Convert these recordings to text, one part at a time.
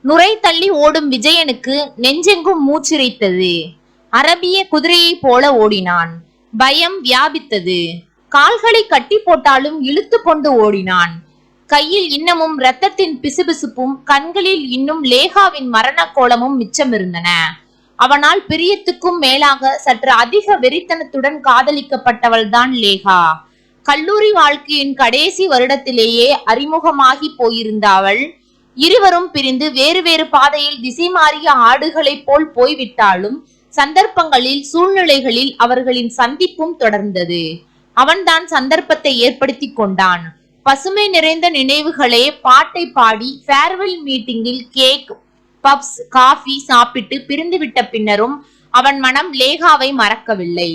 நுரை தள்ளி ஓடும் விஜயனுக்கு நெஞ்செங்கும் மூச்சிரைத்தது. அரபிய குதிரையைப் போல ஓடினான். பயம் வியாபித்தது. கால்களை கட்டி போட்டாலும் இழுத்து கொண்டு ஓடினான். கையில் இன்னமும் இரத்தத்தின் பிசுபிசுப்பும் கண்களில் இன்னும் லேகாவின் மரண கோலமும் மிச்சமிருந்தன. அவனால் பிரியத்துக்கும் மேலாக சற்று அதிக வெறித்தனத்துடன் காதலிக்கப்பட்டவள்தான் லேகா. கல்லூரி வாழ்க்கையின் கடைசி வருடத்திலேயே அறிமுகமாகி போயிருந்த அவள் இருவரும் பிரிந்து வேறு வேறு பாதையில் திசை மாறிய ஆடுகளைப் போல் போய்விட்டாலும் சந்தர்ப்பங்களில் சூழ்நிலைகளில் அவர்களின் சந்திப்பும் தொடர்ந்தது. அவன்தான் சந்தர்ப்பத்தை ஏற்படுத்தி கொண்டான். பசுமை நிறைந்த நினைவுகளே பாட்டை பாடி ஃபேர்வெல் மீட்டிங்கில் கேக், பப்ஸ், காஃபி சாப்பிட்டு பிரிந்துவிட்ட பின்னரும் அவன் மனம் லேகாவை மறக்கவில்லை.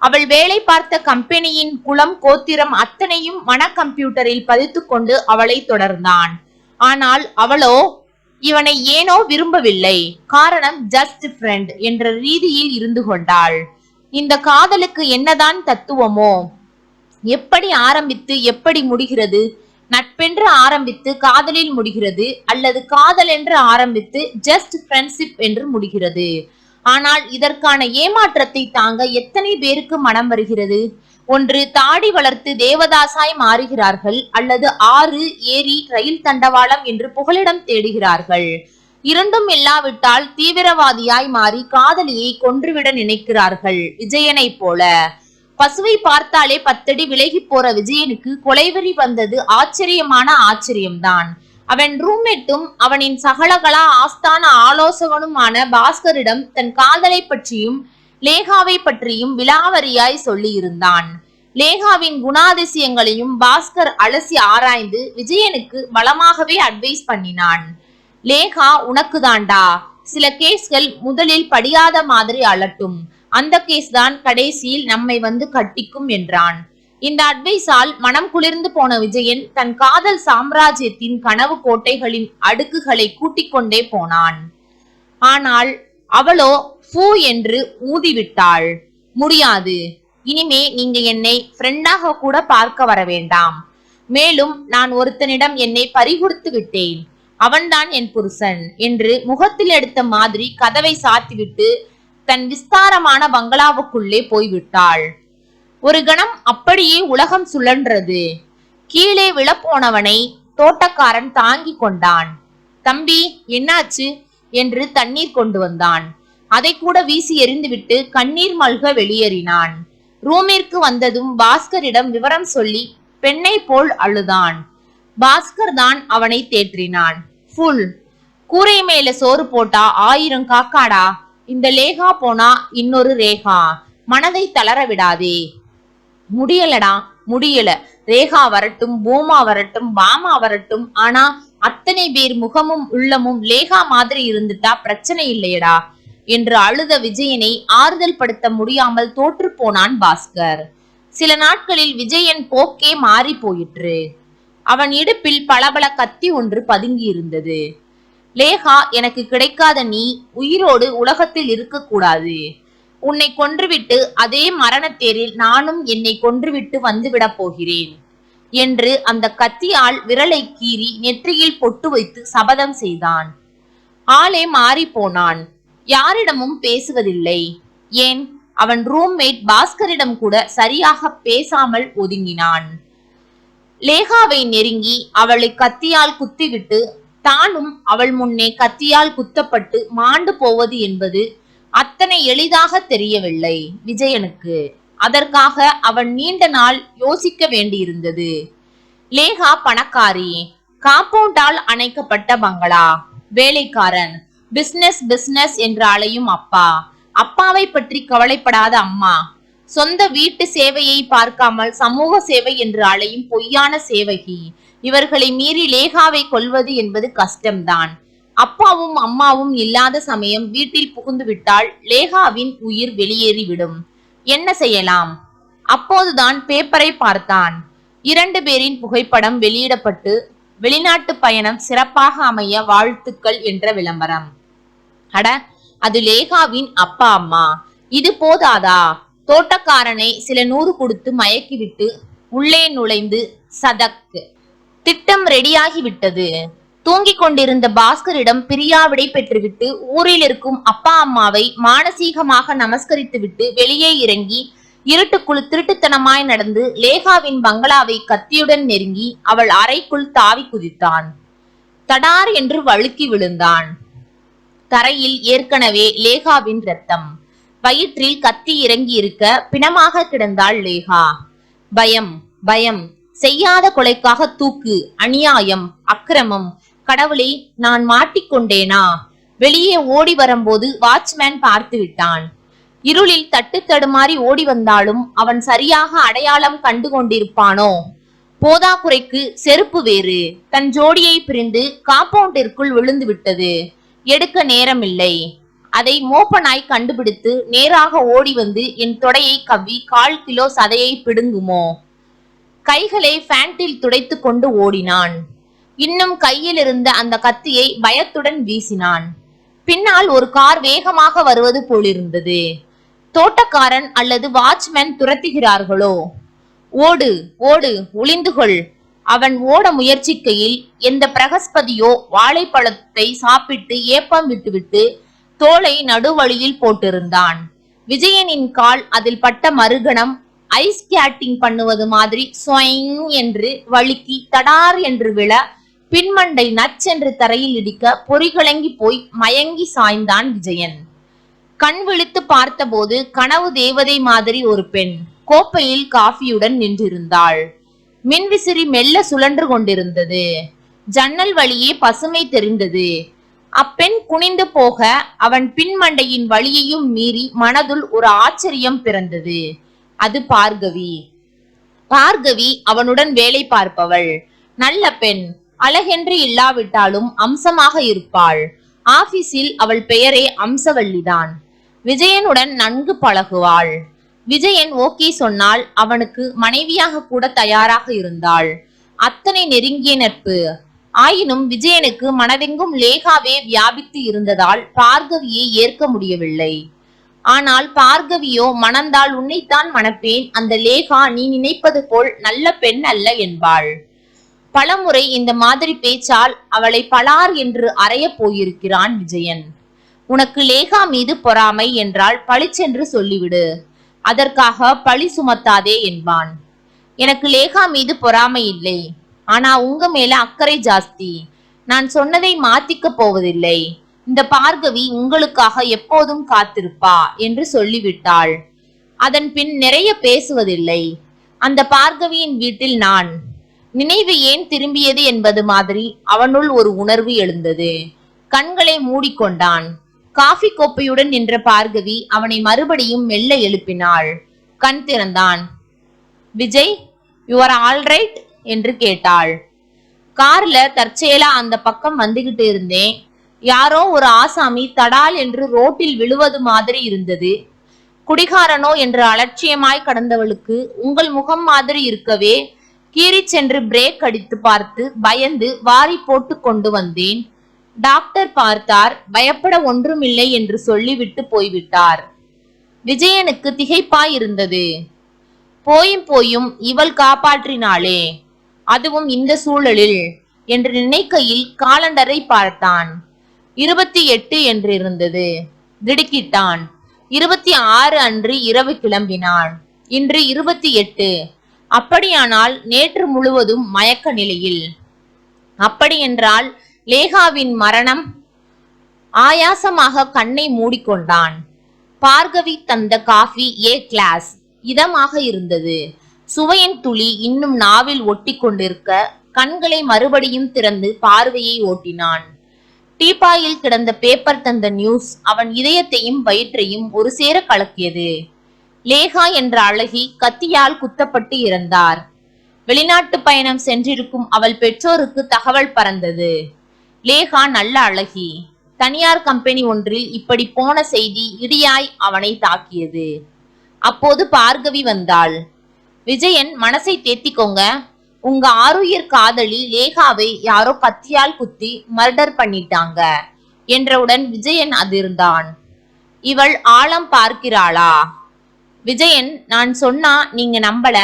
அவள் வேலை பார்த்த கம்பெனியின் குலம், கோத்திரம் அத்தனையும் மன கம்ப்யூட்டரில் பதித்து கொண்டு அவளை தொடர்ந்தான். ஆனால் அவளோ இவனை ஏனோ விரும்பவில்லை. காரணம் ஜஸ்ட் ஃப்ரெண்ட் என்ற ரீதியில் இருந்து கொண்டாள். இந்த காதலுக்கு என்னதான் தத்துவமோ? எப்படி ஆரம்பித்து எப்படி முடிகிறது? நட்பென்று ஆரம்பித்து காதலில் முடிகிறது, அல்லது காதல் என்று ஆரம்பித்து ஜஸ்ட் ஃப்ரெண்ட்ஷிப் என்று முடிகிறது. ஆனால் இதற்கான ஏமாற்றத்தை தாங்க எத்தனை பேருக்கு மனம் வருகிறது? ஒன்று தாடி வளர்த்து தேவதாசாய் மாறுகிறார்கள், அல்லது ஆறு, ஏரி, ரயில் தண்டவாளம் என்று புகலிடம் தேடுகிறார்கள். இரண்டும் இல்லாவிட்டால் தீவிரவாதியாய் மாறி காதலியை கொன்றுவிட நினைக்கிறார்கள். விஜயனை போல. பசுவை பார்த்தாலே 10 அடி விலகி போற விஜயனுக்கு கொலைவெறி வந்தது ஆச்சரியமான ஆச்சரியம்தான். அவன் ரூம்மேட்டும் அவனின் சகலகலா ஆஸ்தான ஆலோசகனுமான பாஸ்கரிடம் தன் காதலை பற்றியும் லேகாவை பற்றியும் விலாவரியாய் சொல்லி இருந்தான். லேகாவின் குணாதிசயங்களையும் பாஸ்கர் அலசி ஆராய்ந்து விஜயனுக்கு பலமாகவே அட்வைஸ் பண்ணினான். லேகா உனக்கு தாண்டா. சில கேஸ்கள் முதலில் படியாத மாதிரி அலட்டும், அந்த கேஸ் தான் கடைசியில் நம்மை வந்து கட்டிக்கும் என்றான். இந்த அட்வைஸால் மனம் குளிர்ந்து போன விஜயன் தன் காதல் சாம்ராஜ்யத்தின் கனவு கோட்டைகளின் அடுக்குகளை கூட்டிக் கொண்டே போனான். ஆனால் அவளோ பூ என்று ஊதிவிட்டாள். முடியாது, இனிமே நீங்க என்னை ஃப்ரெண்டாக கூட பார்க்க வர வேண்டாம். மேலும் நான் ஒருத்தனிடம் என்னை பறிகொடுத்து விட்டேன், அவன்தான் என் புருஷன் என்று முகத்தில் எடுத்த மாதிரி கதவை சாத்திவிட்டு தன் விஸ்தாரமான பங்களாவுக்குள்ளே போய்விட்டாள். ஒரு கணம் அப்படியே உலகம் சுழன்றது. கீழே விழப்போனவனை தோட்டக்காரன் தாங்கி கொண்டான். தம்பி, என்னாச்சு என்று தண்ணீர் கொண்டு வந்தான். அதை கூட வீசி எறிந்துவிட்டு கண்ணீர் மல்க வெளியேறினான். ரூமிற்கு வந்ததும் பாஸ்கரிடம் விவரம் சொல்லி பெண்ணை போல் அழுதான். பாஸ்கர் தான் அவனை தேற்றினான். ஃபுல் கூரை மேல சோறு போட்டா 1000 காக்காடா. இந்த லேகா போனா இன்னொரு ரேகா. மனதை தளர விடாதே. முடியலடா, முடியல. ரேகா வரட்டும், பூமா வரட்டும், பாமா வரட்டும், ஆனா அத்தனை பேர் முகமும் உள்ளமும் லேகா மாதிரி இருந்துட்டா பிரச்சனை இல்லையடா என்று அழுத விஜயனை ஆறுதல் படுத்த முடியாமல் தோற்று போனான் பாஸ்கர். சில நாட்களில் விஜயன் போக்கே மாறி போயிற்று. அவன் இடுப்பில் பளபள கத்தி ஒன்று பதுங்கி இருந்தது. லேகா, எனக்கு கிடைக்காத நீ உயிரோடு உலகத்தில் இருக்கக்கூடாது. உன்னை கொன்றுவிட்டு அதே மரணத்தேரில் நானும் என்னை கொன்றுவிட்டு வந்துவிடப் போகிறேன் என்று அந்த கத்தியால் விரலை கீறி நெற்றியில் பொட்டு வைத்து சபதம் செய்தான். ஆளே மாறி போனான். யாரிடமும் பேசுவதில்லை. ஏன், அவன் ரூம்மேட் பாஸ்கரிடம் கூட சரியாக பேசாமல் ஒதுங்கினான். லேகாவை நெருங்கி அவளை கத்தியால் குத்திவிட்டு தானும் அவள் முன்னே கத்தியால் குத்தப்பட்டு மாண்டு போவது என்பது அத்தனை எளிதாக தெரியவில்லை விஜயனுக்கு. அதற்காக அவன் நீண்ட நாள் யோசிக்க வேண்டியிருந்தது. லேகா பணக்காரி, காம்பவுண்டால் அணைக்கப்பட்ட பங்களா, வேலைக்காரன், பிசினஸ் பிசினஸ் என்று அலையும் அப்பா, அப்பாவை பற்றி கவலைப்படாத அம்மா, சொந்த வீட்டு சேவையை பார்க்காமல் சமூக சேவை என்று அலையும் பொய்யான சேவகி. இவர்களை மீறி லேகாவை கொல்வது என்பது கஷ்டம்தான். அப்பாவும் அம்மாவும் இல்லாத சமயம் வீட்டில் புகுந்து விட்டால் லேகாவின் உயிர் வெளியேறிவிடும். என்ன செய்யலாம்? அப்போதுதான் பேப்பரை பார்த்தான். 2 பேரின் புகைப்படம் வெளியிடப்பட்டு வெளிநாட்டு பயணம் சிறப்பாக அமைய வாழ்த்துக்கள் என்ற விளம்பரம். அட, அது லேகாவின் அப்பா அம்மா. இது போதாதா? தோட்டக்காரனை சில 100 கொடுத்து மயக்கிவிட்டு உள்ளே நுழைந்து சதக். திட்டம் ரெடியாகி விட்டது. தூங்கிக் கொண்டிருந்த பாஸ்கரிடம் பிரியா விடை பெற்றுவிட்டு ஊரில் இருக்கும் அப்பா அம்மாவை மானசீகமாக நமஸ்கரித்துவிட்டு வெளியே இறங்கி இருட்டுக்குள் திருட்டுத்தனமாய் நடந்து லேகாவின் பங்களாவை கத்தியுடன் நெருங்கி அவள் அறைக்குள் தாவி குதித்தான். தடார் என்று வழுக்கி விழுந்தான். தரையில் ஏற்கனவே லேகாவின் ரத்தம். வயிற்றில் கத்தி இறங்கி இருக்க பிணமாக கிடந்தாள் லேகா. பயம், பயம். செய்யாத கொலைக்காக தூக்கு, அநியாயம், அக்கிரமம். கடவுளே, நான் மாட்டிக்கொண்டேனா? வெளியே ஓடி வரும்போது வாட்ச்மேன் பார்த்து விட்டான். இருளில் தட்டு தடுமாறி ஓடி வந்தாலும் அவன் சரியாக அடையாளம் கண்டு கொண்டிருப்பானோ? போதாக்குறைக்கு செருப்பு வேறு. தன் ஜோடியை பிரிந்து காம்பவுண்டிற்குள் விழுந்து விட்டது. எடுக்க நேரமில்லை. அதை மோப்பனாய் கண்டுபிடித்து நேராக ஓடி வந்து என் தொடையை கவ்வி 1/4 கிலோ சதையை பிடுங்குமோ? கைகளை ஃபேண்டில் துடைத்து கொண்டு ஓடினான். இன்னும் கையில் இருந்த அந்த கத்தியை பயத்துடன் வீசினான். பின்னால் ஒரு கார் வேகமாக வருவது போலிருந்தது. தோட்டக்காரன் அல்லது வாட்ச்மேன் துரத்துகிறார்களோ? ஓடு, ஓடு, ஒளிந்துகொள். அவன் ஓட முயற்சிக்கையில் எந்த பிரகஸ்பதியோ வாழைப்பழத்தை சாப்பிட்டு ஏப்பம் விட்டுவிட்டு தோலை நடுவழியில் போட்டிருந்தான். விஜயனின் கால் அதில் பட்ட மறுகணம் ஐஸ் ஸ்கேட்டிங் பண்ணுவது மாதிரி ஸ்வைங் என்று வழுக்கி தடார் என்று விழ பின்மண்டை நச்சென்று தரையில் இடிக்க பொறிகளங்கி போய் மயங்கி சாய்ந்தான் விஜயன். கண் விழித்து பார்த்தபோது கனவு தேவதை மாதிரி ஒரு பெண் கோப்பையில் காஃபியுடன் நின்றிருந்தாள். மின்விசிறி மெல்ல சுழன்று கொண்டிருந்தது. ஜன்னல் வழியே பசுமை தெரிந்தது. அப்பெண் குனிந்து போக அவன் பின்மண்டையின் வழியையும் மீறி மனதுள் ஒரு ஆச்சரியம் பிறந்தது. அது பார்கவி. பார்கவி அவனுடன் வேலை பார்ப்பவள். நல்ல பெண். அழகென்று இல்லாவிட்டாலும் அம்சமாக இருப்பாள். ஆபீஸில் அவள் பெயரே அம்சவல்லிதான். விஜயனுடன் நன்கு பழகுவாள். விஜயன் ஓகே சொன்னால் அவனுக்கு மனைவியாக கூட தயாராக இருந்தாள். அத்தனை நெருங்கிய நட்பு. ஆயினும் விஜயனுக்கு மனதெங்கும் லேகாவே வியாபித்து இருந்ததால் பார்கவியை ஏற்க முடியவில்லை. ஆனால் பார்கவியோ மணந்தால் உன்னைத்தான் மணப்பேன், அந்த லேகா நீ நினைப்பது போல் நல்ல பெண் அல்ல என்பாள். பலமுறை இந்த மாதிரி பேச்சால் அவளை பலார் என்று அறைய போயிருக்கிறான் விஜயன். உனக்கு லேகா மீது பொறாமை என்றால் பளிச்சென்று சொல்லிவிடு, அதற்காக பழி சுமத்தாதே என்பான். எனக்கு லேகா மீது பொறாமை இல்லை, ஆனா உங்க மேல அக்கறை ஜாஸ்தி. நான் சொன்னதை மாத்திக்க போவதில்லை. இந்த பார்கவி உங்களுக்காக எப்போதும் காத்திருப்பா என்று சொல்லிவிட்டாள். அதன் பின் நிறைய பேசுவதில்லை. அந்த பார்கவியின் வீட்டில் நான். நினைவு ஏன் திரும்பியது என்பது மாதிரி அவனுள் ஒரு உணர்வு எழுந்தது. கண்களை மூடிக்கொண்டான். காஃபி கோப்பையுடன் நின்ற பார்கவி அவனை மறுபடியும் மெல்ல எழுப்பினாள். கண் திறந்தான். Vijay, you are all right என்று கேட்டாள். கார்ல தற்செயலா அந்த பக்கம் வந்துகிட்டு இருந்தேன். யாரோ ஒரு ஆசாமி தடால் என்று ரோட்டில் விழுவது மாதிரி இருந்தது. குடிகாரனோ என்று அலட்சியமாய் கடந்தவளுக்கு உங்கள் முகம் மாதிரி இருக்கவே கீறி சென்று பிரேக் அடித்து பார்த்து பயந்து வாரி போட்டு கொண்டு வந்தேன். டாக்டர் பார்த்தார். பயப்பட ஒன்றுமில்லை என்று சொல்லிவிட்டு போய்விட்டார். விஜயனுக்கு திகைப்பாய் இருந்தது. போயும் போயும் இவள் காப்பாற்றினாளே, அதுவும் இந்த சூழலில் என்று நினைக்கையில் காலண்டரை பார்த்தான். 28 என்று இருந்தது. திடுக்கிட்டான். 26 அன்று இரவு கிளம்பினான். இன்று 28. அப்படியானால் நேற்று முழுவதும் மயக்க நிலையில். அப்படியென்றால் லேகாவின் மரணம்? ஆயாசமாக கண்ணை மூடிக்கொண்டான். பார்கவி தந்த காஃபி ஏ கிளாஸ். இதமாக இருந்தது. சுவையின் துளி இன்னும் நாவில் ஒட்டி கொண்டிருக்க கண்களை மறுபடியும் திறந்து பார்வையை ஓட்டினான். டீப்பாயில் கிடந்த பேப்பர் தந்த நியூஸ் அவன் இதயத்தையும் வயிற்றையும் ஒரு சேர கலக்கியது. லேகா என்ற அழகி கத்தியால் குத்தப்பட்டு இறந்தார். வெளிநாட்டு பயணம் சென்றிருக்கும் அவள் பெற்றோருக்கு தகவல் பறந்தது. லேகா நல்ல அழகி. தனியார் கம்பெனி ஒன்றில் இப்படி போன செய்தி இடியாய் அவனை தாக்கியது. அப்போது பார்கவி வந்தாள். விஜயன், மனசை தேத்திக்கோங்க. உங்க ஆருயிர் காதலி லேகாவை யாரோ கத்தியால் குத்தி மர்டர் பண்ணிட்டாங்க என்றவுடன் விஜயன் அதிர்ந்தான். இவள் ஆழம் பார்க்கிறாளா? விஜயன், நான் சொன்னா நீங்க நம்பல.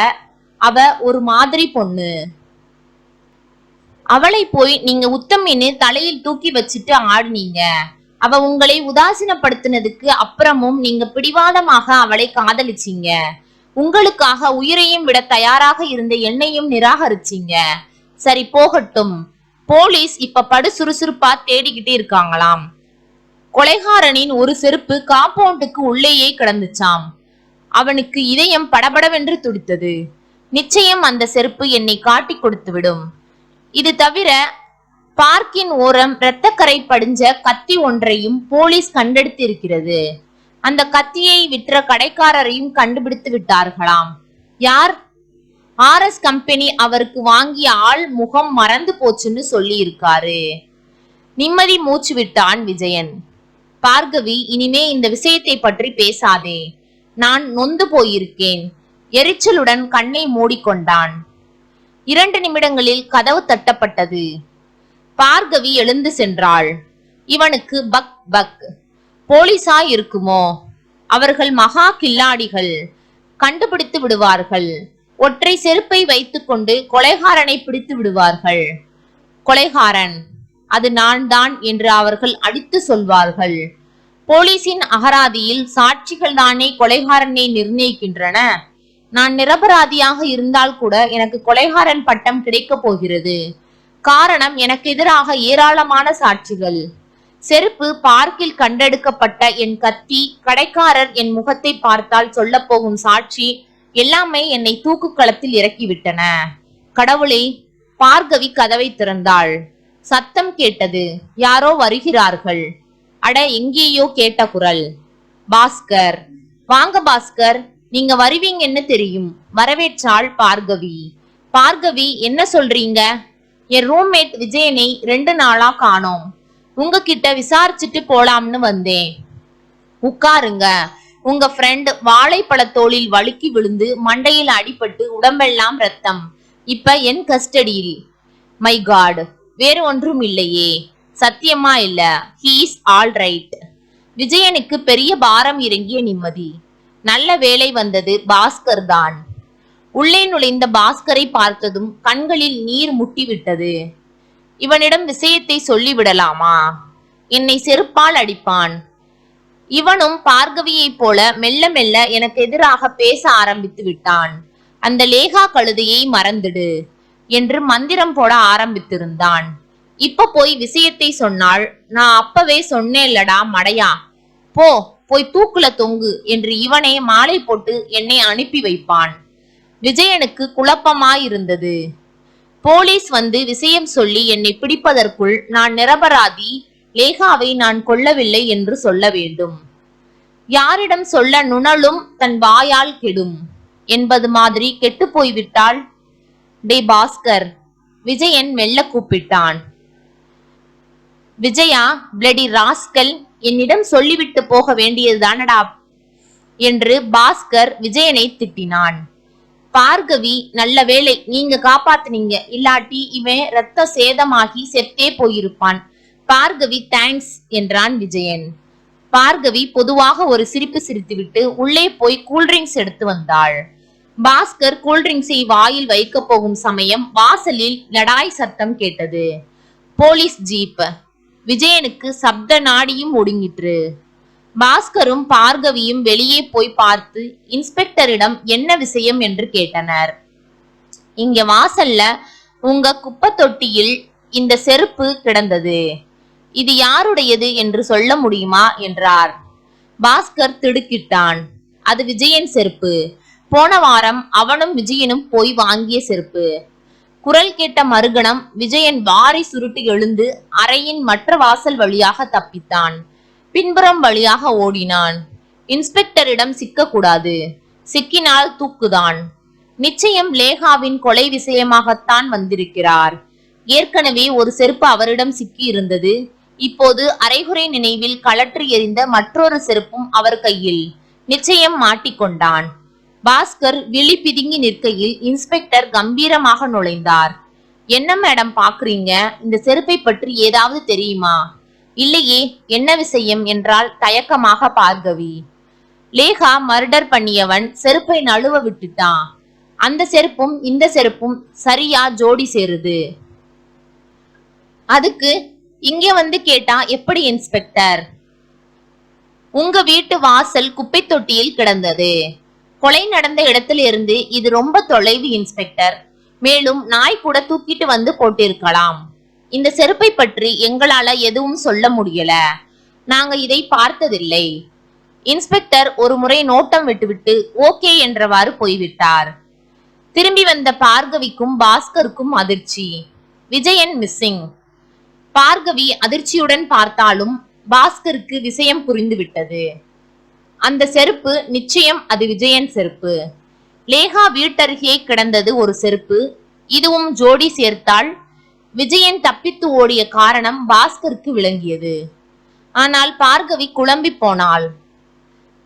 அவ ஒரு மாதிரி பொண்ணு. அவளை போய் நீங்க உத்தமின்னு தலையில் தூக்கி வச்சுட்டு ஆடுனீங்க. அவ உங்களை உதாசீனப்படுத்தினதுக்கு அப்புறமும் நீங்க பிடிவாதமாக அவளை காதலிச்சீங்க. உங்களுக்காக உயிரையும் விட தயாராக இருந்த என்னையும் நிராகரிச்சீங்க. சரி போகட்டும். போலீஸ் இப்ப படு சுறுசுறுப்பா தேடிக்கிட்டே இருக்காங்களாம். கொலைகாரனின் ஒரு செருப்பு காம்பவுண்டுக்கு உள்ளேயே கிடந்துச்சாம். அவனுக்கு இதயம் படபடவென்று துடித்தது. நிச்சயம் அந்த செருப்பு என்னை காட்டி கொடுத்து விடும். இது தவிர பார்க்கின் ஓரம் இரத்தக்கரை படிஞ்ச கத்தி ஒன்றையும் போலீஸ் கண்டெடுத்து இருக்கிறது. அந்த கத்தியை விற்ற கடைக்காரரையும் கண்டுபிடித்து விட்டார்களாம். யார்? RS கம்பெனி அவருக்கு வாங்கிய ஆள் முகம் மறந்து போச்சுன்னு சொல்லி இருக்காரு. நிம்மதி மூச்சு விட்டான் விஜயன். பார்கவி, இனிமே இந்த விஷயத்தை பற்றி பேசாதே. நான் நொந்து போயிருக்கேன். எரிச்சலுடன் கண்ணை மூடிக்கொண்டான். 2 நிமிடங்களில் கதவு தட்டப்பட்டது. பார்கவி எழுந்து சென்றாள். இவனுக்கு பக் பக். போலீஸா இருக்குமோ? அவர்கள் மகா கில்லாடிகள். கண்டுபிடித்து விடுவார்கள். ஒற்றை செருப்பை வைத்துக் கொண்டு கொலைகாரனை பிடித்து விடுவார்கள். கொலைகாரன் அது நான் தான் என்று அவர்கள் அடித்து சொல்வார்கள். போலீசின் அகராதியில் சாட்சிகள் தானே கொலைகாரனை நிர்ணயிக்கின்றன. நான் நிரபராதியாக இருந்தால் கூட எனக்கு கொலைகாரன் பட்டம் கிடைக்கப் போகிறது. காரணம், எனக்கு எதிராக ஏராளமான சாட்சிகள். செருப்பு, பார்க்கில் கண்டெடுக்கப்பட்ட என் கத்தி, கடைக்காரர் என் முகத்தை பார்த்தால் சொல்ல போகும் சாட்சி எல்லாமே என்னை தூக்கு களத்தில் இறக்கிவிட்டன. கடவுளே! பார்கவி கதவை திறந்தாள். சத்தம் கேட்டது. யாரோ வருகிறார்கள். அட, எங்கேயோ கேட்ட குரல். பாஸ்கர். வாங்க பாஸ்கர், நீங்க வருவீங்கன்னு தெரியும். வரவேற்றாள் பார்கவி. பார்கவி, என்ன சொல்றீங்க? என் ரூம்மேட் விஜயனை 2 நாளா காணோம். உங்ககிட்ட விசாரிச்சுட்டு போலாம்னு வந்தேன். உட்காருங்க. உங்க ஃப்ரெண்ட் வாழைப்பழத்தோளில் வழுக்கி விழுந்து மண்டையில் அடிபட்டு உடம்பெல்லாம் ரத்தம். இப்ப என் கஸ்டடியில். மை காட், வேறு ஒன்றும் இல்லையே? சத்தியமா இல்ல. He is all right. விஜயனுக்கு பெரிய பாரம் இறங்கிய நிம்மதி. நல்ல வேலை வந்தது பாஸ்கர் தான். உள்ளே நுழைந்த பாஸ்கரை பார்த்ததும் கண்களில் நீர் முட்டிவிட்டது. இவனிடம் விஷயத்தை சொல்லிவிடலாமா? என்னை செருப்பால் அடிப்பான். இவனும் பார்கவியைப் போல மெல்ல மெல்ல எனக்கு எதிராக பேச ஆரம்பித்து விட்டான். அந்த லேகா கழுதையை மறந்துடு என்று மந்திரம் போட ஆரம்பித்திருந்தான். இப்ப போய் விஷயத்தை சொன்னால், நான் அப்பவே சொன்னேன்லடா மடையா, போய் தூக்குல தொங்கு என்று இவனே மாலை போட்டு என்னை அனுப்பி வைப்பான். விஜயனுக்கு குழப்பமாயிருந்தது. போலீஸ் வந்து விஷயம் சொல்லி என்னை பிடிப்பதற்குள் நான் நிரபராதி, லேகாவை நான் கொல்லவில்லை என்று சொல்ல வேண்டும். யாரிடம் சொல்ல நுணலும் தன் வாயால் கெடும் என்பது மாதிரி கெட்டு போய்விட்டாள். டே பாஸ்கர், விஜயன் மெல்ல கூப்பிட்டான். விஜயா, பிளடி ராஸ்கல், என்னிடம் சொல்லிவிட்டு போக வேண்டியதுதானடா என்று பாஸ்கர் விஜயனை திட்டினான். பார்கவி, நல்ல வேலை நீங்க காப்பாத்துனீங்க, இல்லாட்டி இவன் ரத்த சேதமாகி செத்தே போயிருப்பான். பார்கவி, தேங்க்ஸ் என்றான் விஜயன். பார்கவி பொதுவாக ஒரு சிரிப்பு சிரித்துவிட்டு உள்ளே போய் கூல்ட்ரிங்க்ஸ் எடுத்து வந்தாள். பாஸ்கர் கூல்ட்ரிங்க்ஸை வாயில் வைக்க போகும் சமயம் வாசலில் லடாய் சத்தம் கேட்டது. Police jeep. விஜயனுக்கு சப்த நாடியும் ஒடுங்கிற்று. பாஸ்கரும் பார்கவியும் வெளியே போய் பார்த்து இன்ஸ்பெக்டரிடம் என்ன விஷயம் என்று கேட்டனர். இங்க வாசல்ல உங்க குப்பை தொட்டியில் இந்த செருப்பு கிடந்தது. இது யாருடையது என்று சொல்ல முடியுமா என்றார். பாஸ்கர் திடுக்கிட்டான். அது விஜயன் செருப்பு. போன வாரம் அவனும் விஜயனும் போய் வாங்கிய செருப்பு. குரல் கேட்ட மறுகணம் விஜயன் வாரி சுருட்டி எழுந்து அறையின் மற்ற வாசல் வழியாக தப்பித்தான். பின்புறம் வழியாக ஓடினான். இன்ஸ்பெக்டரிடம் சிக்கக்கூடாது. சிக்கினால் தூக்குதான். நிச்சயம் லேகாவின் கொலை விஷயமாகத்தான் வந்திருக்கிறார். ஏற்கனவே ஒரு செருப்பு அவரிடம் சிக்கி இருந்தது. இப்போது அரைகுறை நினைவில் கலற்றி எறிந்த மற்றொரு செருப்பும் அவர் கையில். நிச்சயம் மாட்டிக்கொண்டான். பாஸ்கர் விழி பிதுங்கி நிற்கையில் இன்ஸ்பெக்டர் கம்பீரமாக நுழைந்தார். என்ன மேடம் பாக்குறீங்க? இந்த செருப்பை பற்றி ஏதாவது தெரியுமா? இல்லையே, என்ன விஷயம் என்றால் தயக்கமாக பார்கவி. லேகா மர்டர் பண்ணியவன் செருப்பை நழுவ விட்டுட்டான். அந்த செருப்பும் இந்த செருப்பும் சரியா ஜோடி சேருது. அதுக்கு இங்க வந்து கேட்டா எப்படி இன்ஸ்பெக்டர்? உங்க வீட்டு வாசல் குப்பை தொட்டியில் கிடந்தது. கொலை நடந்த இடத்திலிருந்து இது ரொம்ப தொலைவு இன்ஸ்பெக்டர். மேலும் நாய் கூட தூக்கிட்டு வந்து போட்டிருக்கலாம். இந்த செருப்பை பற்றி எங்களால எதுவும் சொல்ல முடியல. நாங்க இதை பார்த்ததில்லை. இன்ஸ்பெக்டர் ஒரு முறை நோட்டம் விட்டுவிட்டு ஓகே என்றவாறு போய்விட்டார். திரும்பி வந்த பார்கவிக்கும் பாஸ்கருக்கும் அதிர்ச்சி. விஜயன் மிஸ்ஸிங். பார்கவி அதிர்ச்சியுடன் பார்த்தாலும் பாஸ்கருக்கு விஷயம் புரிந்துவிட்டது. அந்த செருப்பு நிச்சயம் அது விஜயன் செருப்பு. லேகா வீட்டருகே கிடந்தது ஒரு செருப்பு. இதுவும் ஜோடி சேர்த்தால் விஜயன் தப்பித்து ஓடிய காரணம் பாஸ்கருக்கு விளங்கியது. ஆனால் பார்கவி குழம்பி போனாள்.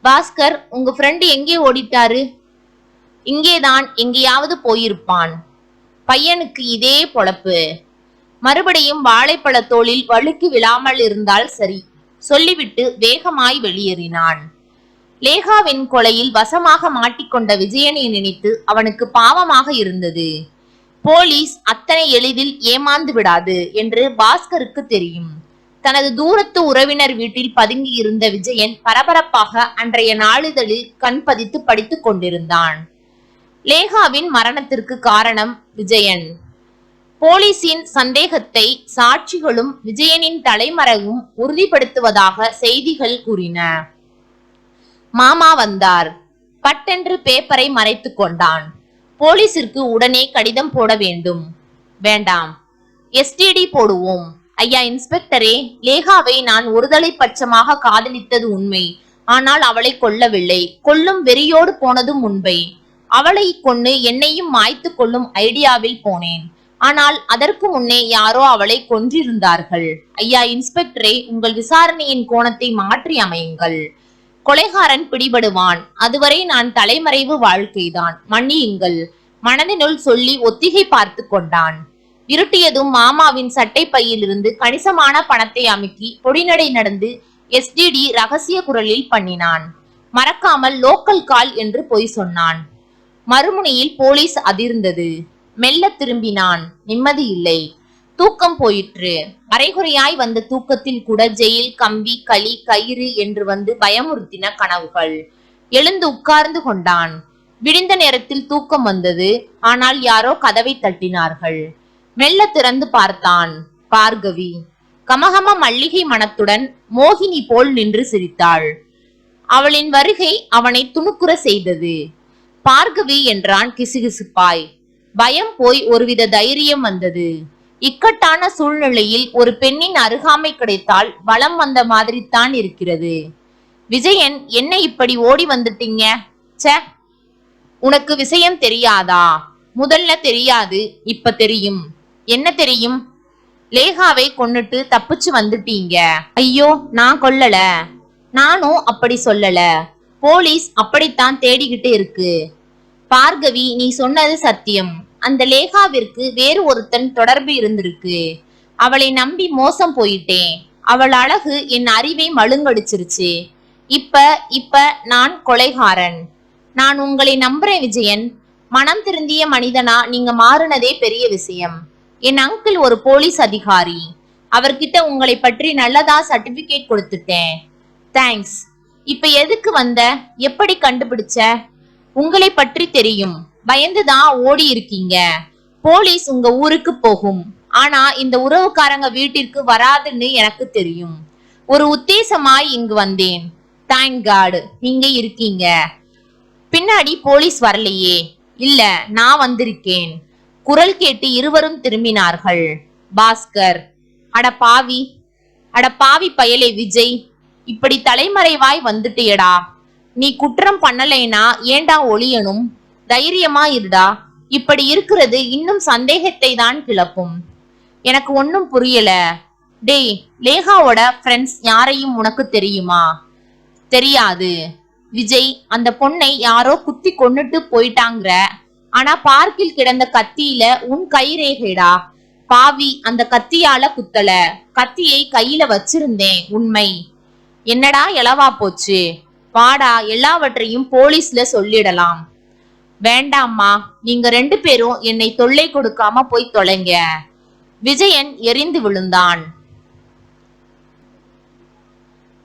பாஸ்கர், உங்க ஃப்ரெண்டு எங்கே ஓடிட்டாரு? இங்கேதான் எங்கேயாவது போயிருப்பான். பையனுக்கு இதே பொழப்பு. மறுபடியும் வாழைப்பழ தோளில் வழுக்கி விழாமல் இருந்தால் சரி, சொல்லிவிட்டு வேகமாய் வெளியேறினான். லேகாவின் கொலையில் வசமாக மாட்டிக்கொண்ட விஜயனை நினைத்து அவனுக்கு பாவமாக இருந்தது. போலீஸ் அத்தனை எளிதில் ஏமாந்து விடாது என்று பாஸ்கருக்கு தெரியும். தனது தூரத்து உறவினர் வீட்டில் பதுங்கி இருந்த விஜயன் பரபரப்பாக அன்றைய நாளிதழில் கண் பதித்து படித்துக் கொண்டிருந்தான். லேகாவின் மரணத்திற்கு காரணம் விஜயன். போலீசின் சந்தேகத்தை சாட்சிகளும் விஜயனின் தலைமறைவும் உறுதிப்படுத்துவதாக செய்திகள் கூறின. மாமா வந்தார். பட்டென்று பேப்பரை மறைத்துக் கொண்டான். போலீசிற்கு உடனே கடிதம் போட வேண்டும். வேண்டாம், எஸ்டிடி போடுவோம். ஐயா இன்ஸ்பெக்டரே, லேகாவை நான் ஒருதலை பட்சமாக காதலித்தது உண்மை. ஆனால் அவளை கொல்லவில்லை. கொல்லும் வெறியோடு போனதும் உண்மை. அவளை கொன்னு என்னையும் மாய்த்து கொள்ளும் ஐடியாவில் போனேன். ஆனால் அதற்கு முன்னே யாரோ அவளை கொன்றிருந்தார்கள். ஐயா இன்ஸ்பெக்டரே, உங்கள் விசாரணையின் கோணத்தை மாற்றி அமையுங்கள். கொலைகாரன் பிடிபடுவான். அதுவரை நான் தலைமறைவு வாழ்க்கைதான். மன்னியுங்கள். மனதினுள் சொல்லி ஒத்திகை பார்த்து கொண்டான். இருட்டியதும் மாமாவின் சட்டை பையிலிருந்து கணிசமான பணத்தை அமுக்கி பொடிநடை நடந்து எஸ்டிடி ரகசிய குரலில் பண்ணினான். மறக்காமல் லோக்கல் கால் என்று பொய் சொன்னான். மறுமுனையில் போலீஸ் அதிர்ந்தது. மெல்ல திரும்பினான். நிம்மதி இல்லை. தூக்கம் போயிற்று. அரைகுறையாய் வந்த தூக்கத்தில் கூட ஜெயில், கம்பி, களி, கயிறு என்று வந்து பயமுறுத்தின கனவுகள். எழுந்து உட்கார்ந்து கொண்டான். விடிந்த நேரத்தில் தூக்கம் வந்தது. ஆனால் யாரோ கதவை தட்டினார்கள். மெல்ல திறந்து பார்த்தான். பார்கவி கமகம மல்லிகை மனத்துடன் மோகினி போல் நின்று சிரித்தாள். அவளின் வருகை அவனை துணுக்குற செய்தது. பார்கவி என்றான் கிசுகிசுப்பாய். பயம் போய் ஒருவித தைரியம் வந்தது. இக்கட்டான சூழ்நிலையில் ஒரு பெண்ணின் அருகாமை கிடைத்தால் பலம் வந்த மாதிரி தான் இருக்கிறது. விஜயன், என்ன இப்படி ஓடி வந்துட்டீங்க? சே, உனக்கு விஷயம் தெரியாதா? முதல்ல தெரியாது, இப்ப தெரியும். என்ன தெரியும்? லேகாவை கொன்னுட்டு தப்பிச்சு வந்துட்டீங்க. ஐயோ, நான் கொல்லல. நானும் அப்படி சொல்லல. போலீஸ் அப்படித்தான் தேடிக்கிட்டு இருக்கு. பார்கவி, நீ சொன்னது சத்தியம். அந்த லேகாவிற்கு வேறு ஒருத்தன் தொடர்பு இருந்திருக்கு. அவளை நம்பி மோசம் போயிட்டேன். அவள் அழகு என் அறிவை மழுங்கடிச்சிருச்சு. இப்ப நான் கொலைகாரன். நான் உங்களை நம்புறேன் விஜயன். மனம் திருந்திய மனிதனா நீங்க மாறினதே பெரிய விஷயம். என் அங்கிள் ஒரு போலீஸ் அதிகாரி. அவர்கிட்ட உங்களை பற்றி நல்லதா சர்டிபிகேட் கொடுத்துட்டேன். தேங்க்ஸ். இப்ப எதுக்கு வந்த? எப்படி கண்டுபிடிச்ச? உங்களை பற்றி தெரியும். பயந்துதான் ஓடி இருக்கீங்க. போலீஸ் உங்க ஊருக்கு போகும். ஆனா இந்த உறவுக்காரங்க வீட்டிற்கு வராதுன்னு எனக்கு தெரியும். ஒரு உத்தேசமாய் இங்கு வந்தேன். தேங்க் காட் நீங்க இருக்கீங்க. பின்னாடி போலீஸ் வரலையே? இல்ல, நான் வந்திருக்கேன். குரல் கேட்டு இருவரும் திரும்பினார்கள். பாஸ்கர், அட பாவி பயலே விஜய், இப்படி தலைமறைவாய் வந்துட்டியடா. நீ குற்றம் பண்ணலைனா ஏண்டா ஒளியனும்? தைரியமா இருடா. இப்படி இருக்கிறது இன்னும் சந்தேகத்தை தான் கிளப்பும். எனக்கு ஒன்னும் புரியல. டேய், லேகாவோட ஃப்ரெண்ட்ஸ் யாரையும் உனக்கு தெரியுமா? தெரியாது. விஜய், அந்த பொண்ணை யாரோ குத்தி கொன்னுட்டு போயிட்டாங்க. ஆனா பார்க்கில் கிடந்த கத்தியில உன் கைரேகைடா. பாவி, அந்த கத்தியால குத்தல. கத்தியை கையில வச்சிருந்தேன். உண்மை. என்னடா எளவா போச்சு? வாடா, எல்லாவற்றையும் போலீஸ்ல சொல்லிடலாம். வேண்டாம்மா, நீங்க 2 பேரும் என்னை தொல்லை கொடுக்காம போய் தொலைங்க. விஜயன் எரிந்து விழுந்தான்.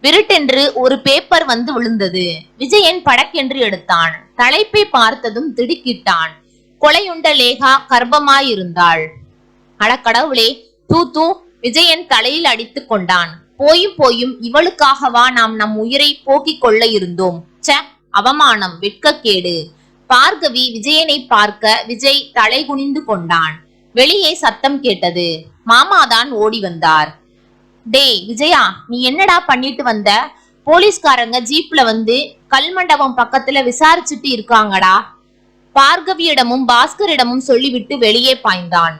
விருட்டென்று ஒரு பேப்பர் வந்து விழுந்தது. விஜயன் படக்கென்று எடுத்தான். தலைப்பை பார்த்ததும் திடுக்கிட்டான். கொலையுண்ட லேகா கர்ப்பமாயிருந்தாள். அடக்கடவுளே, தூ தூ! விஜயன் தலையில் அடித்துக் கொண்டான். போயும் போயும் இவளுக்காகவா நாம் நம் உயிரை போக்கிக் கொள்ள இருந்தோம்? ச! அவமானம், வெட்கக்கேடு! பார்கவி விஜயனை பார்க்க விஜய் தலை குனிந்து கொண்டான். வெளியே சத்தம் கேட்டது. மாமாதான் ஓடி வந்தார். டேய் விஜயா, நீ என்னடா பண்ணிட்டு வந்த? போலீஸ்காரங்க ஜீப்ல வந்து கல்மண்டபம் பக்கத்துல விசாரிச்சுட்டு இருக்காங்கடா. பார்கவியிடமும் பாஸ்கரிடமும் சொல்லிவிட்டு வெளியே பாய்ந்தான்.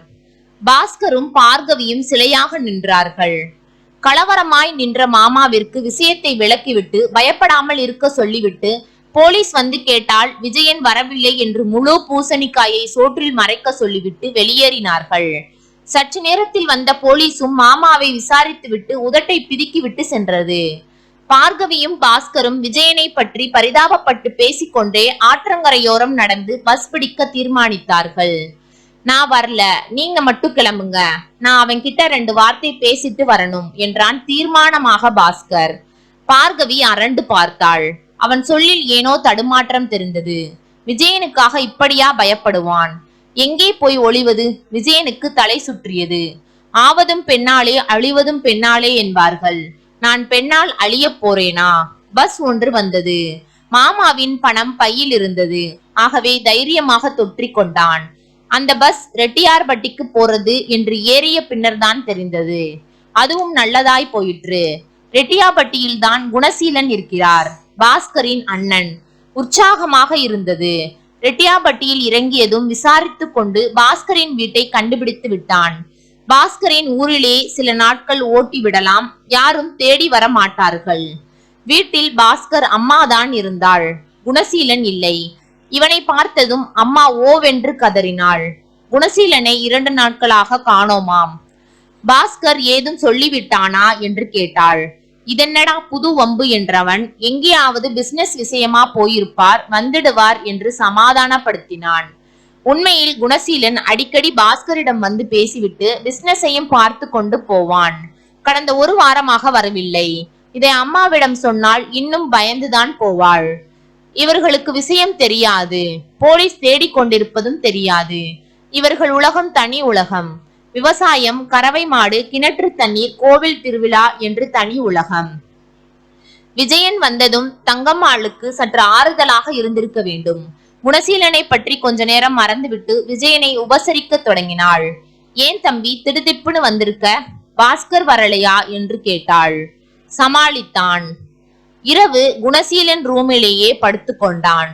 பாஸ்கரும் பார்கவியும் சிலையாக நின்றார்கள். கலவரமாய் நின்ற மாமாவிற்கு விஷயத்தை விளக்கிவிட்டு பயப்படாமல் இருக்க சொல்லிவிட்டு போலீஸ் வந்து கேட்டால் விஜயன் வரவில்லை என்று முழு பூசணிக்காயை சோற்றில் மறைக்க சொல்லிவிட்டு வெளியேறினார்கள். சற்று நேரத்தில் வந்த போலீசும் மாமாவை விசாரித்துவிட்டு உதட்டை பிதுக்கிவிட்டு சென்றது. பார்கவியும் பாஸ்கரும் விஜயனை பற்றி பரிதாபப்பட்டு பேசிக்கொண்டே ஆற்றங்கரையோரம் நடந்து பஸ் பிடிக்க தீர்மானித்தார்கள். நான் வரல, நீங்க மட்டும் கிளம்புங்க, நான் அவன் கிட்ட 2 வார்த்தை பேசிட்டு வரணும் என்றான் தீர்மானமாக பாஸ்கர். பார்கவி அரண்டு பார்த்தாள். அவன் சொல்லில் ஏனோ தடுமாற்றம் தெரிந்தது. விஜயனுக்காக இப்படியா பயப்படுவான்? எங்கே போய் ஒளிவது? விஜயனுக்கு தலை சுற்றியது. ஆவதும் பெண்ணாலே அழிவதும் பெண்ணாலே என்பார்கள். நான் பெண்ணால் அழிய போறேனா? பஸ் ஒன்று வந்தது. மாமாவின் பணம் பையில் இருந்தது. ஆகவே தைரியமாக தொற்றிக் கொண்டான். அந்த பஸ் ரெட்டியார்பட்டிக்கு போறது என்று ஏறிய பின்னர் தான் தெரிந்தது. அதுவும் நல்லதாய் போயிற்று. ரெட்டியார்பட்டியில் தான் குணசீலன் இருக்கிறார், பாஸ்கரின் அண்ணன். உற்சாகமாக இருந்தது. ரெட்டியார்பட்டியில் இறங்கியதும் விசாரித்து கொண்டு பாஸ்கரின் வீட்டை கண்டுபிடித்து விட்டான். பாஸ்கரின் ஊரிலே சில நாட்கள் ஓட்டி விடலாம், யாரும் தேடி வர மாட்டார்கள். வீட்டில் பாஸ்கர் அம்மாதான் இருந்தாள், குணசீலன் இல்லை. இவனை பார்த்ததும் அம்மா ஓவென்று கதறினாள். குணசீலனை 2 நாட்களாக காணோமாம். பாஸ்கர் ஏதும் சொல்லிவிட்டானா என்று கேட்டாள். இதென்னடா புது வம்பு என்றவன் எங்கேயாவது பிசினஸ் விஷயமா போயிருப்பார், வந்துடுவார் என்று சமாதானப்படுத்தினான். உண்மையில் குணசீலன் அடிக்கடி பாஸ்கரிடம் வந்து பேசிவிட்டு பிசினஸையும் பார்த்து கொண்டு போவான். கடந்த 1 வாரமாக வரவில்லை. இதை அம்மாவிடம் சொன்னால் இன்னும் பயந்துதான் போவாள். இவர்களுக்கு விஷயம் தெரியாது, போலீஸ் தேடிக்கொண்டிருப்பதும் தெரியாது. இவர்கள் உலகம் தனி உலகம். விவசாயம், கறவை மாடு, கிணற்று தண்ணீர், கோவில் திருவிழா என்று தனி உலகம். விஜயன் வந்ததும் தங்கம்மாளுக்கு சற்று ஆறுதலாக இருந்திருக்க வேண்டும். குணசீலனை பற்றி கொஞ்ச நேரம் மறந்துவிட்டு விஜயனை உபசரிக்க தொடங்கினாள். ஏன் தம்பி திடுதிப்புன்னு வந்திருக்க? பாஸ்கர் வரலையா என்று கேட்டாள். சமாளித்தான். இரவு குணசீலன் ரூமிலேயே படுத்து கொண்டான்.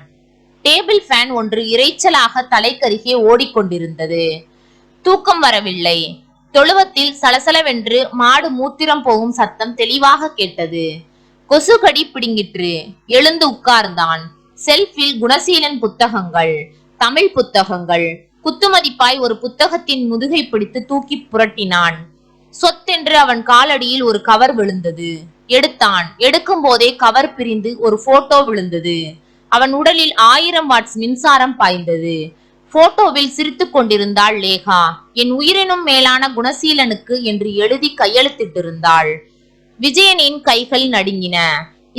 டேபிள் ஃபேன் ஒன்று இறைச்சலாக தலைக்கருகே ஓடிக்கொண்டிருந்தது. தூக்கம் வரவில்லை. தொழுவத்தில் சலசலவென்று மாடு மூத்திரம் போகும் சத்தம் தெளிவாக கேட்டது. கொசுகடி பிடுங்கிற்று. எழுந்து உட்கார்ந்தான். செல்ஃபில் குணசீலன் புத்தகங்கள், தமிழ் புத்தகங்கள். குத்துமதிப்பாய் ஒரு புத்தகத்தின் முதுகை பிடித்து தூக்கி புரட்டினான். சொத்தென்று அவன் காலடியில் ஒரு கவர் விழுந்தது. எடுத்தான். எடுக்கும் போதே கவர் பிரிந்து ஒரு போட்டோ விழுந்தது. அவன் உடலில் 1000 வாட்ஸ் மின்சாரம் பாய்ந்தது. போட்டோவில் சிரித்துக் கொண்டிருந்தாள் லேகா. என் உயிரினும் மேலான குணசீலனுக்கு என்று எழுதி கையெழுத்திட்டிருந்தாள். விஜயனின் கைகள் நடுங்கின.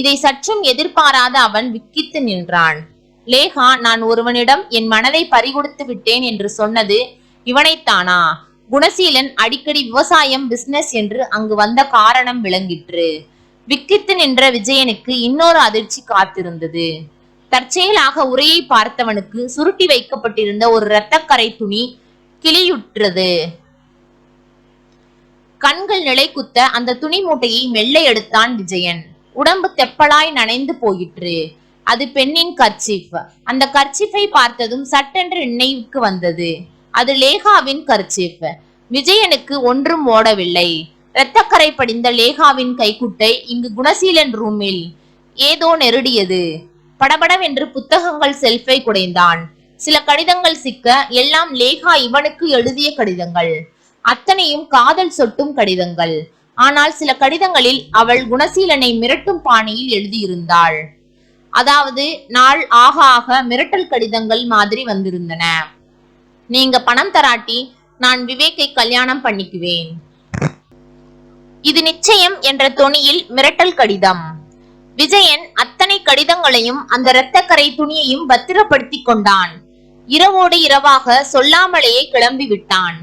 இதை சற்றும் எதிர்பாராத அவன் விக்கித்து நின்றான். லேகா, நான் ஒருவனிடம் என் மனதை பறிகொடுத்து விட்டேன் என்று சொன்னது இவனைத்தானா? குணசீலன் அடிக்கடி விவசாயம், பிசினஸ் என்று அங்கு வந்த காரணம் விளங்கிற்று. விக்கித்து நின்ற விஜயனுக்கு இன்னொரு அதிர்ச்சி காத்திருந்தது. தற்செயலாக உரையை பார்த்தவனுக்கு சுருட்டி வைக்கப்பட்டிருந்த ஒரு இரத்தக்கரை துணி கிளியுற்றது. கண்கள் நிலை குத்த அந்த துணி மூட்டையை மெல்ல எடுத்தான் விஜயன். உடம்பு தெப்பலாய் நனைந்து போயிற்று. அது பெண்ணின் கர்ச்சீஃப். அந்த கர்ச்சீஃபை பார்த்ததும் சட்டென்று நினைவுக்கு வந்தது. அது லேகாவின் கர்ச்சீஃப். விஜயனுக்கு ஒன்றும் ஓடவில்லை. இரத்தக்கரை படிந்த லேகாவின் கைக்குட்டை இங்கு குணசீலன் ரூமில் ஏதோ நெருடியது. படபடவென்று புத்தகங்கள் செல்ஃபை குடைந்தான். சில கடிதங்கள் சிக்க, எல்லாம் லேகா இவனுக்கு எழுதிய கடிதங்கள். அத்தனையும் காதல் சொட்டும் கடிதங்கள். ஆனால் சில கடிதங்களில் அவள் குணசீலனை மிரட்டும் பாணியில் எழுதியிருந்தாள். அதாவது நாள் ஆக ஆக மிரட்டல் கடிதங்கள் மாதிரி வந்திருந்தன. நீங்க பணம் தராட்டி நான் விவேக்கை கல்யாணம் பண்ணிக்குவேன். இது நிச்சயம் என்ற தொனியில் மிரட்டல் கடிதம். விஜயன் அத்தனை கடிதங்களையும் அந்த இரத்தக்கரை துணியையும் பத்திரப்படுத்தி கொண்டான். இரவோடு இரவாக சொல்லாமலேயே கிளம்பி விட்டான்.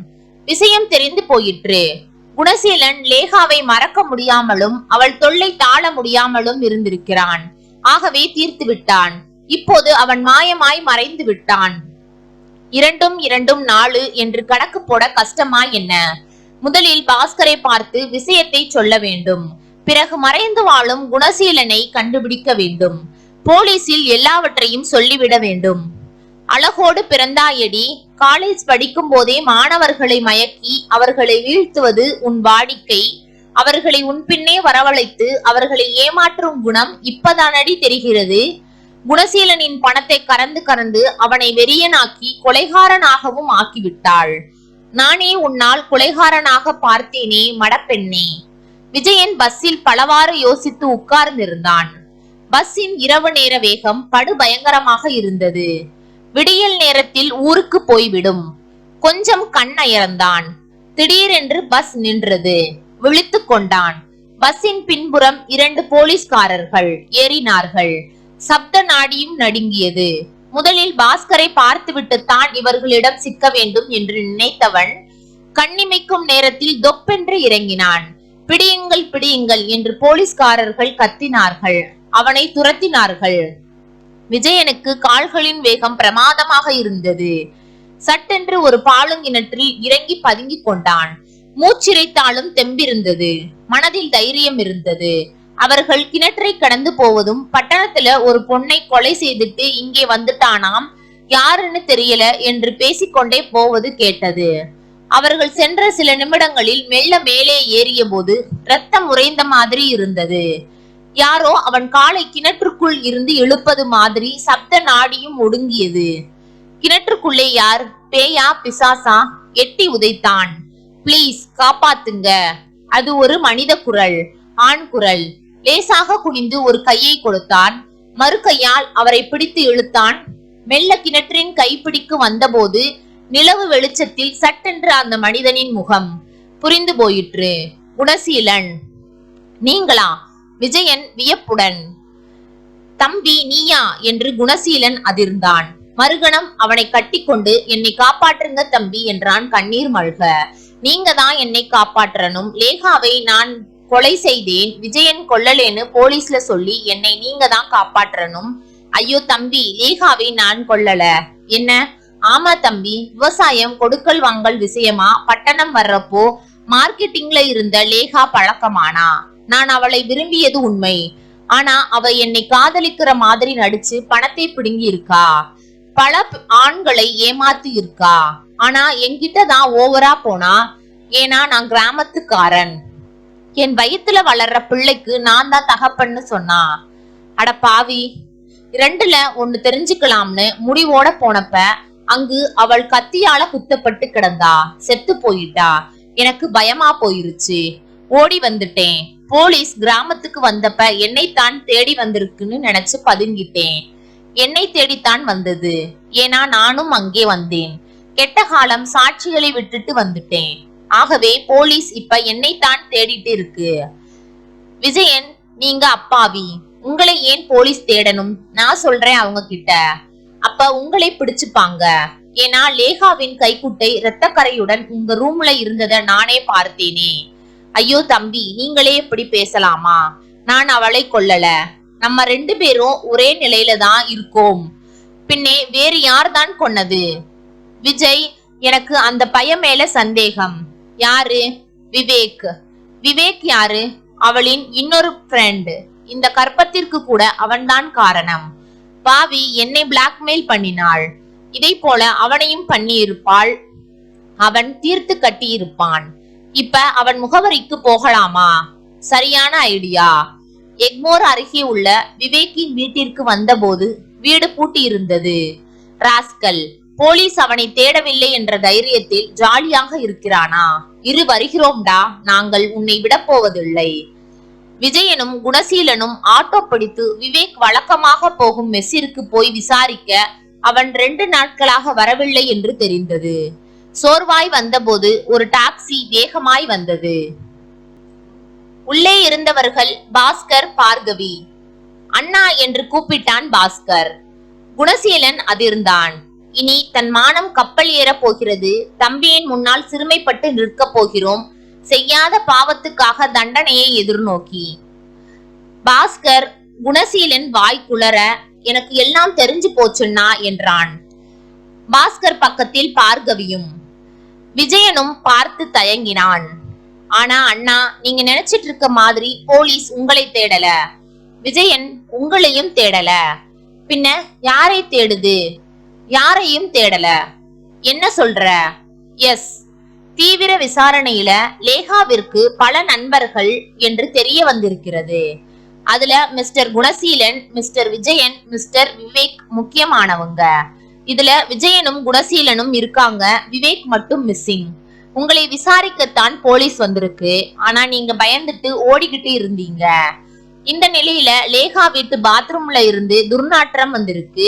விஷயம் தெரிந்து போயிற்று. குணசீலன் லேகாவை மறக்க முடியாமலும் அவள் தொல்லை தாழ முடியாமலும் இருந்திருக்கிறான். ஆகவே தீர்த்து விட்டான். இப்போது அவன் மாயமாய் மறைந்து விட்டான். 2 4 என்று கணக்கு போட கஷ்டமா என்ன? முதலில் பாஸ்கரை பார்த்து விஷயத்தை சொல்ல வேண்டும். பிறகு மறைந்து வாழும் குணசீலனை கண்டுபிடிக்க வேண்டும். போலீசில் எல்லாவற்றையும் சொல்லிவிட வேண்டும். அழகோடு பிறந்தாயடி, காலேஜ் படிக்கும் போதே மாணவர்களை மயக்கி அவர்களை வீழ்த்துவது உன் வாடிக்கை. அவர்களை உன் பின்னே வரவழைத்து அவர்களை ஏமாற்றும் குணம் இப்பதானடி தெரிகிறது. குணசீலனின் பணத்தை கறந்து கறந்து அவனை வெறியனாக்கி கொலைகாரனாகவும் ஆக்கிவிட்டாள். நானே உன்னால் கொலைகாரனாக பார்த்தேனே மடப்பெண்ணே. விஜயன் பஸ்ஸில் பலவாறு யோசித்து உட்கார்ந்திருந்தான். பஸ்ஸின் இரவு நேர வேகம் படு பயங்கரமாக இருந்தது. விடியல் நேரத்தில் ஊருக்கு போய்விடும். கொஞ்சம் கண் அயர்ந்தான். திடீரென்று பஸ் நின்றது. விழித்து கொண்டான். பஸ்ஸின் பின்புறம் 2 போலீஸ்காரர்கள் ஏறினார்கள். சப்த நாடியும் நடுங்கியது. முதலில் பாஸ்கரை பார்த்துவிட்டு தான் இவர்களிடம் சிக்க வேண்டும் என்று நினைத்தவன் கண்ணிமைக்கும் நேரத்தில் தொப்பென்று இறங்கினான். பிடியுங்கள் பிடியுங்கள் என்று போலீஸ்காரர்கள் கத்தினார்கள். அவனை துரத்தினார்கள். விஜயனுக்கு கால்களின் வேகம் பிரமாதமாக இருந்தது. சட்டென்று ஒரு பாலுங்கிணற்றில் இறங்கி பதுங்கிக் கொண்டான். மூச்சிரைத்தாலும் தெம்பிருந்தது. மனதில் தைரியம் இருந்தது. அவர்கள் கிணற்றை கடந்து போவதும் பட்டணத்துல ஒரு பொண்ணை கொலை செய்துட்டு இங்கே வந்துட்டானாம், யாருன்னு தெரியல என்று பேசிக்கொண்டே போவது கேட்டது. அவர்கள் சென்ற சில நிமிடங்களில் மெல்ல மேலே ஏறிய போது ரத்தம் உறைந்த மாதிரி இருந்தது. யாரோ அவன் காலை கிணற்றுக்குள் இருந்து இழுப்பது மாதிரி சப்த நாடியும் ஒடுங்கியது. கிணற்றுக்குள்ளே யார்? பேயா பிசாசா? எட்டி உதைத்தான். பிளீஸ் காப்பாத்துங்க. அது ஒரு மனித குரல், ஆண் குரல். லேசாக குனிந்து ஒரு கையை கொடுத்தான். மறு கையால் அவரை பிடித்து இழுத்தான். மெல்ல கிணற்றின் கைப்பிடிக்கு வந்தபோது நிலவு வெளிச்சத்தில் சட்டென்று அந்த மனிதனின் முகம் புரிந்து போயிற்று. குணசீலன். நீங்களா? விஜயன் வியப்புடன். தம்பி நீயா என்று குணசீலன் அதிர்ந்தான். மறுகணம் அவனை கட்டிக்கொண்டு என்னை காப்பாற்றுங்க தம்பி என்றான் கண்ணீர் மல்க. நீங்க தான் என்னை காப்பாற்றணும். லேகாவை நான் கொலை செய்தேன், விஜயன் கொல்லலேன்னு போலீஸ்ல சொல்லி என்னை நீங்க தான் காப்பாற்றணும். ஐயோ தம்பி, லேகாவை நான் கொல்லல. என்ன? ஆமா தம்பி, விவசாயம் கொடுக்கல் வாங்கல் விஷயமா பட்டணம் வர்றப்போ மார்க்கெட்டிங்ல இருந்த லேகா பழக்கமானா. நான் அவளை விரும்பியது உண்மை. ஆனா அவ என்னை காதலிக்கிற மாதிரி நடிச்சு பணத்தை பிடுங்கி இருக்கா. பல ஆண்களை ஏமாத்தி இருக்கா. ஆனா என்கிட்ட தான் ஓவரா போனா. ஏன்னா நான் கிராமத்துக்காரன். என் வயித்துல வளர்ற பிள்ளைக்கு நான் தான் தகப்பன்னு சொன்னா. அட பாவி, 2ல 1 தெரிஞ்சுக்கலாம்னு முடிவோட போனப்ப அங்கு அவள் கத்தியால குத்தப்பட்டு கிடந்தா. செத்து போயிட்டா. எனக்கு பயமா போயிருச்சு. ஓடி வந்துட்டேன். போலீஸ் கிராமத்துக்கு வந்தப்ப என்னைத்தான் தேடி வந்திருக்குன்னு நினைச்சு பதுங்கிட்டேன். என்னை தேடித்தான் வந்தது. ஏன்னா நானும் அங்கே வந்தேன். கெட்ட காலம் சாட்சிகளை விட்டுட்டு வந்துட்டேன். ஆகவே போலீஸ் இப்ப என்னைத்தான் தேடிட்டு இருக்கு. விஜயன், நீங்க அப்பாவி. உங்களை ஏன் போலீஸ் தேடணும்? நான் சொல்றேன் அவங்க கிட்ட. அப்ப உங்களை பிடிச்சுப்பாங்க. ஏன்னா லேகாவின் கைக்குட்டை இரத்தக்கரையுடன் உங்க ரூம்ல இருந்தத நானே பார்த்தேனே. ஐயோ தம்பி, நீங்களே இப்படி பேசலாமா? நான் அவளை கொல்லல. நம்ம 2 பேரும் ஒரே நிலையில தான் இருக்கோம். பின்னே வேறு யார் தான் கொன்னது? விஜய், எனக்கு அந்த பையன் மேல சந்தேகம். யாரு? விவேக். விவேக் யாரு? அவளின் இன்னொரு ஃப்ரெண்ட். இந்த கற்பத்திற்கு கூட அவன்தான் காரணம். பாவி என்னை பிளாக்மெயில் பண்ணினாள். இதை போல அவனையும் பண்ணி இருப்பாள். அவன் தீர்த்து கட்டி இருப்பான். இப்ப அவன் முகவரிக்கு போகலாமா? சரியான ஐடியா. எக்மோர் அருகே உள்ள விவேக்கின் வீட்டிற்கு வந்தபோது வீடு பூட்டி இருந்தது. ராஸ்கல், போலீஸ் அவனை தேடவில்லை என்ற தைரியத்தில் ஜாலியாக இருக்கிறானா? இரு வருகிறோம்டா, நாங்கள் உன்னை விட போவதில்லை. விஜயனும் குணசீலனும் ஆட்டோ பிடித்து விவேக் வழக்கமாக போகும் மெஸ்ஸிற்கு போய் விசாரிக்க அவன் 2 நாட்களாக வரவில்லை என்று தெரிந்தது. சோர்வாய் வந்தபோது ஒரு டாக்ஸி வேகமாய் வந்தது. உள்ளே இருந்தவர்கள் பாஸ்கர், பார்கவி. அண்ணா என்று கூப்பிட்டான் பாஸ்கர். குணசீலன் அதிர்ந்தான். இனி தன் மானம் கப்பல் ஏற போகிறது. தம்பியின் முன்னால் சிறுமைப்பட்டு நிற்க போகிறோம். செய்யாத பாவத்துக்காக தண்டனையை எதிர்நோக்கி. பாஸ்கர், குணசீலன் வாய் குளற, எனக்கு எல்லாம் தெரிஞ்சு போச்சுன்னா என்றான். பாஸ்கர் பக்கத்தில் பார்கவியும். விஜயனும் பார்த்து தயங்கினான். ஆனா அண்ணா, நீங்க நினைச்சிட்டு இருக்க மாதிரி போலீஸ் உங்களை தேடல. விஜயன், உங்களையும் தேடல. பின்ன யாரை தேடுது? யாரையும் தேடல. என்ன சொல்ற? எஸ், தீவிர விசாரணையில லேகாவிற்கு பல நண்பர்கள் என்று தெரிய வந்திருக்கிறது. அதுல mister Gunaseelan, mister Vijayan, mister Vivek முக்கியமானவங்க. இதுல விஜயனும் குணசீலனும் இருக்காங்க, விவேக் மட்டும் மிஸ்ஸிங். உங்களை விசாரிக்கத்தான் போலீஸ் வந்திருக்கு. ஆனா நீங்க பயந்துட்டு ஓடிக்கிட்டு இருந்தீங்க. இந்த நிலையில லேகா வீட்டு பாத்ரூம்ல இருந்து துர்நாற்றம் வந்திருக்கு.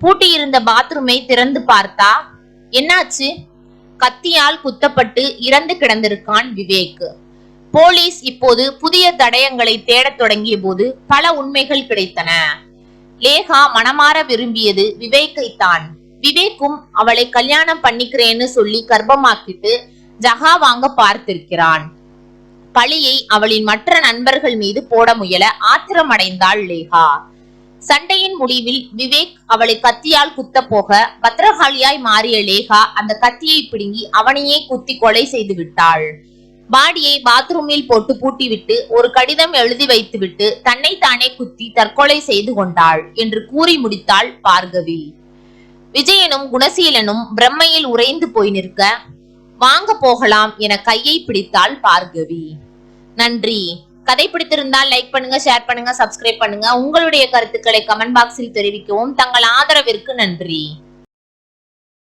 பூட்டி இருந்த பாத்ரூமை திறந்து பார்த்தா என்னாச்சு? கத்தியால் குத்தப்பட்டு இறந்து கிடந்திருக்கான் விவேக். போலீஸ் இப்போது புதிய தடயங்களை தேடத் தொடங்கிய போது பல உண்மைகள் கிடைத்தன. லேகா மனமாற விரும்பியது விவேக்கைத்தான். விவேக்கும் அவளை கல்யாணம் பண்ணிக்கிறேன்னு சொல்லி கர்ப்பமாக்கிட்டு ஜகா வாங்க பார்த்திருக்கிறான். பழியை அவளின் மற்ற நண்பர்கள் மீது போட முயல ஆத்திரமடைந்தாள் லேகா. சண்டையின் முடிவில் விவேக் அவளை கத்தியால் குத்த போக பத்திரகாளியாய் மாறிய லேகா அந்த கத்தியை பிடுங்கி அவனையே குத்தி கொலை செய்து விட்டாள். பாடியை பாத்ரூமில் போட்டு பூட்டிவிட்டு ஒரு கடிதம் எழுதி வைத்துவிட்டு தன்னைத்தானே குத்தி தற்கொலை செய்து கொண்டாள் என்று கூறி முடித்தாள் பார்கவி. விஜயனும் குணசீலனும் பிரம்மையில் உறைந்து போய் நிற்க, வாங்க போகலாம் என கையை பிடித்தாள் பார்கவி. நன்றி. கதை பிடித்திருந்தால் லைக் பண்ணுங்க, ஷேர் பண்ணுங்க, சப்ஸ்கிரைப் பண்ணுங்க. உங்களுடைய கருத்துக்களை கமெண்ட் பாக்ஸில் தெரிவிக்கவும். தங்கள் ஆதரவிற்கு நன்றி.